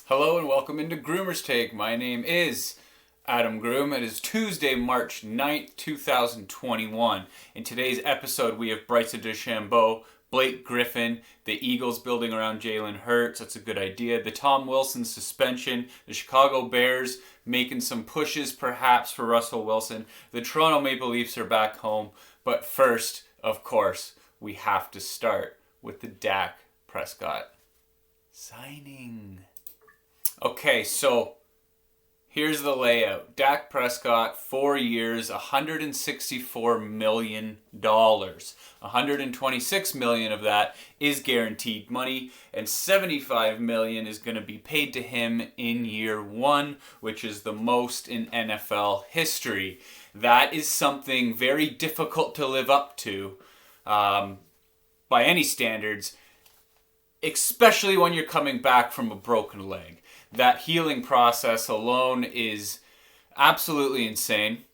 Hello and welcome into GroomersTake. My name is Adam Groom. It is Tuesday, March 9th, 2021. In today's episode, we have Bryce DeChambeau, Blake Griffin, the Eagles building around Jalen Hurts. That's a good idea. The Tom Wilson suspension, the Chicago Bears making some pushes perhaps for Russell Wilson. The Toronto Maple Leafs are back home. But first, of course, we have to start with the Dak Prescott signing. Okay, so here's the layout. Dak Prescott, 4 years, $164 million. $126 million of that is guaranteed money, and $75 million is going to be paid to him in year one, which is the most in NFL history. That is something very difficult to live up to by any standards, especially when you're coming back from a broken leg. That healing process alone is absolutely insane.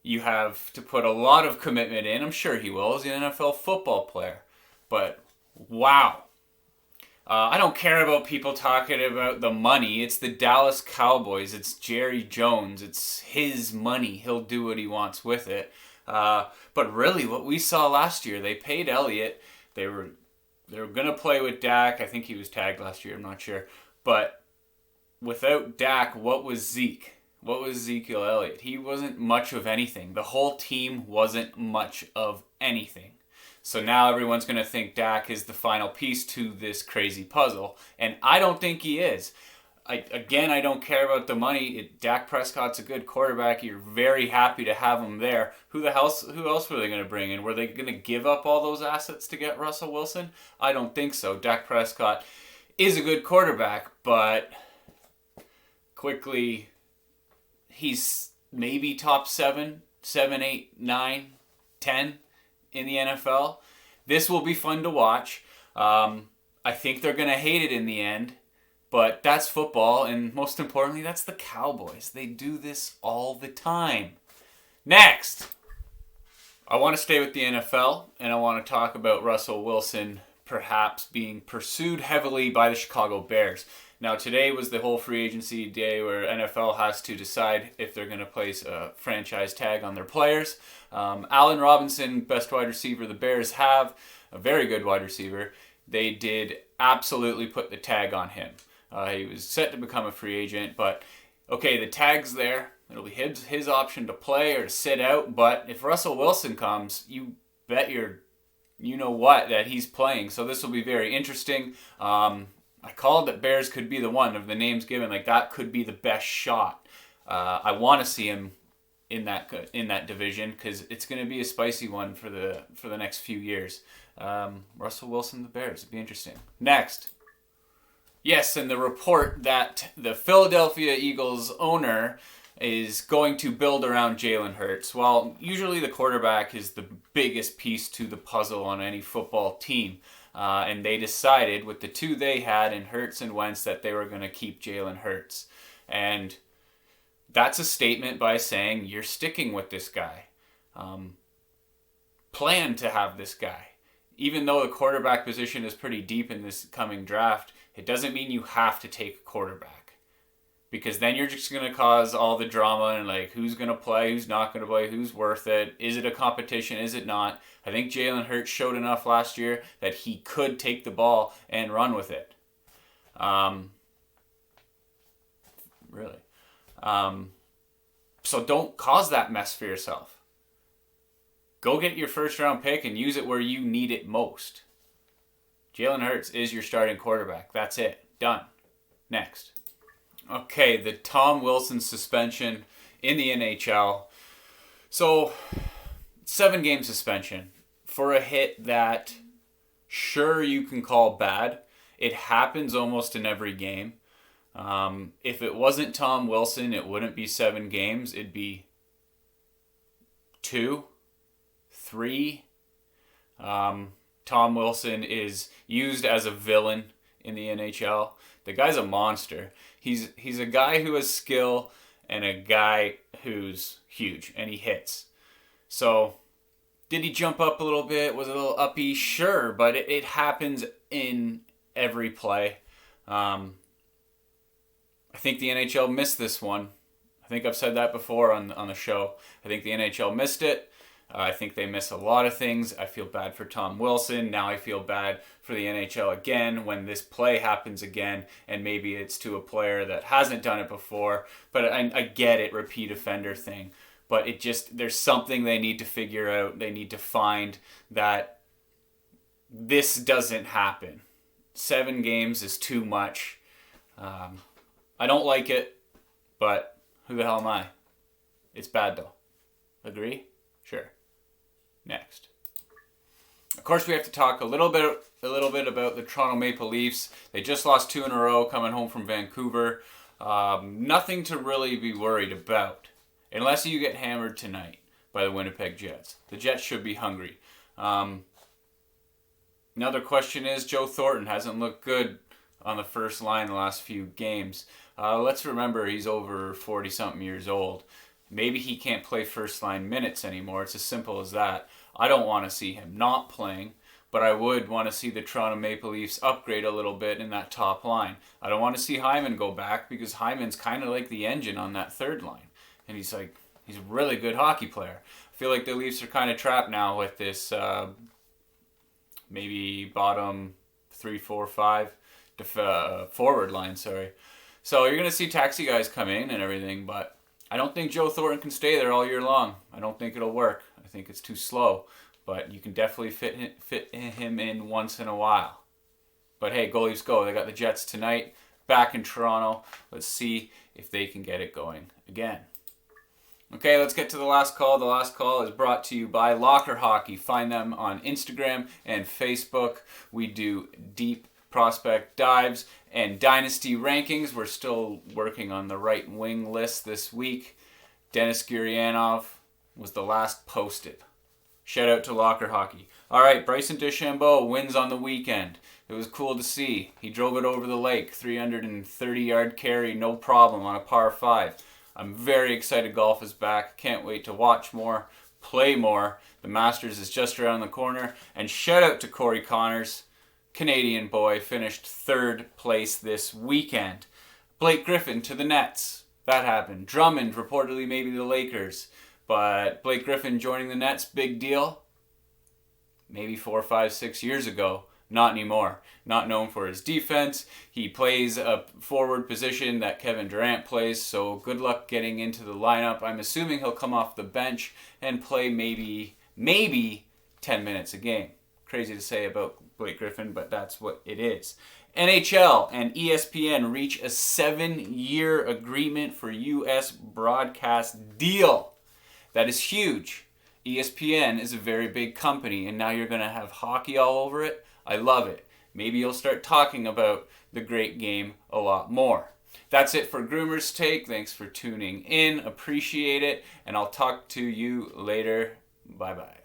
You have to put a lot of commitment in. I'm sure he will. He's an NFL football player. But wow. I don't care about people talking about the money. It's the Dallas Cowboys. It's Jerry Jones. It's his money. He'll do what he wants with it. But really, what we saw last year, they paid Elliott. They were going to play with Dak. I think he was tagged last year. I'm not sure. But without Dak, what was Zeke? What was Ezekiel Elliott? He wasn't much of anything. The whole team wasn't much of anything. So now everyone's going to think Dak is the final piece to this crazy puzzle. And I don't think he is. I don't care about the money. Dak Prescott's a good quarterback. You're very happy to have him there. Who else were they going to bring in? Were they going to give up all those assets to get Russell Wilson? I don't think so. Dak Prescott is a good quarterback, but quickly, he's maybe top 7, 8, 9, 10 in the NFL. This will be fun to watch. I think they're going to hate it in the end, but that's football, and most importantly, that's the Cowboys. They do this all the time. Next, I want to stay with the NFL, and I want to talk about Russell Wilson perhaps being pursued heavily by the Chicago Bears. Now, today was the whole free agency day where NFL has to decide if they're going to place a franchise tag on their players. Allen Robinson, best wide receiver the Bears have, a very good wide receiver. They did absolutely put the tag on him. He was set to become a free agent, but okay, the tag's there. It'll be his option to play or to sit out, but if Russell Wilson comes, you bet that he's playing. So this will be very interesting. I called that Bears could be the one of the names given. Like, that could be the best shot. I want to see him in that division because it's going to be a spicy one for the next few years. Russell Wilson, the Bears. It'd be interesting. Next. Yes, and the report that the Philadelphia Eagles owner is going to build around Jalen Hurts. Well, usually the quarterback is the biggest piece to the puzzle on any football team. And they decided with the two they had in Hurts and Wentz that they were going to keep Jalen Hurts. And that's a statement by saying you're sticking with this guy. Plan to have this guy. Even though the quarterback position is pretty deep in this coming draft, it doesn't mean you have to take a quarterback. Because then you're just going to cause all the drama and like who's going to play, who's not going to play, who's worth it, is it a competition, is it not? I think Jalen Hurts showed enough last year that he could take the ball and run with it. Really. So don't cause that mess for yourself. Go get your first round pick and use it where you need it most. Jalen Hurts is your starting quarterback. That's it. Done. Next. Okay, the Tom Wilson suspension in the NHL. So, 7-game suspension for a hit that sure you can call bad. It happens almost in every game. If it wasn't Tom Wilson, it wouldn't be 7 games. It'd be 2, 3. Tom Wilson is used as a villain in the NHL. The guy's a monster. He's a guy who has skill and a guy who's huge, and he hits. So, did he jump up a little bit? Was it a little uppy? Sure, but it happens in every play. I think the NHL missed this one. I think I've said that before on the show. I think the NHL missed it. I think they miss a lot of things. I feel bad for Tom Wilson. Now I feel bad for the NHL again when this play happens again, and maybe it's to a player that hasn't done it before. But I get it, repeat offender thing. But it just, there's something they need to figure out. They need to find that this doesn't happen. 7 games is too much. I don't like it, but who the hell am I? It's bad though. Agree? Sure. Next. Of course, we have to talk a little bit about the Toronto Maple Leafs. They just lost 2 in a row coming home from Vancouver. Nothing to really be worried about, unless you get hammered tonight by the Winnipeg Jets. The Jets should be hungry. Another question is, Joe Thornton hasn't looked good on the first line the last few games. Let's remember he's over 40-something years old. Maybe he can't play first-line minutes anymore. It's as simple as that. I don't want to see him not playing, but I would want to see the Toronto Maple Leafs upgrade a little bit in that top line. I don't want to see Hyman go back because Hyman's kind of like the engine on that third line. And he's a really good hockey player. I feel like the Leafs are kind of trapped now with this maybe bottom 3, 4, 5 forward line, sorry. So you're going to see taxi guys come in and everything, but I don't think Joe Thornton can stay there all year long. I don't think it'll work. I think it's too slow, but you can definitely fit him in once in a while. But hey, go Leafs go. They got the Jets tonight, back in Toronto. Let's see if they can get it going again. Okay, let's get to the last call. The last call is brought to you by Locker Hockey. Find them on Instagram and Facebook. We do deep prospect dives and dynasty rankings. We're still working on the right wing list this week. Denis Gurianov was the last posted. Shout out to Locker Hockey. All right, Bryson DeChambeau wins on the weekend. It was cool to see. He drove it over the lake, 330-yard carry, no problem on a par 5. I'm very excited golf is back. Can't wait to watch more, play more. The Masters is just around the corner. And shout out to Corey Connors. Canadian boy, finished 3rd place this weekend. Blake Griffin to the Nets. That happened. Drummond reportedly maybe the Lakers. But Blake Griffin joining the Nets, big deal. Maybe 4, 5, 6 years ago. Not anymore. Not known for his defense. He plays a forward position that Kevin Durant plays, so good luck getting into the lineup. I'm assuming he'll come off the bench and play maybe 10 minutes a game. Crazy to say about Blake Griffin, but that's what it is. NHL and ESPN reach a 7-year agreement for U.S. broadcast deal. That is huge. ESPN is a very big company, and now you're going to have hockey all over it. I love it. Maybe you'll start talking about the great game a lot more. That's it for GroomersTake. Thanks for tuning in. Appreciate it, and I'll talk to you later. Bye-bye.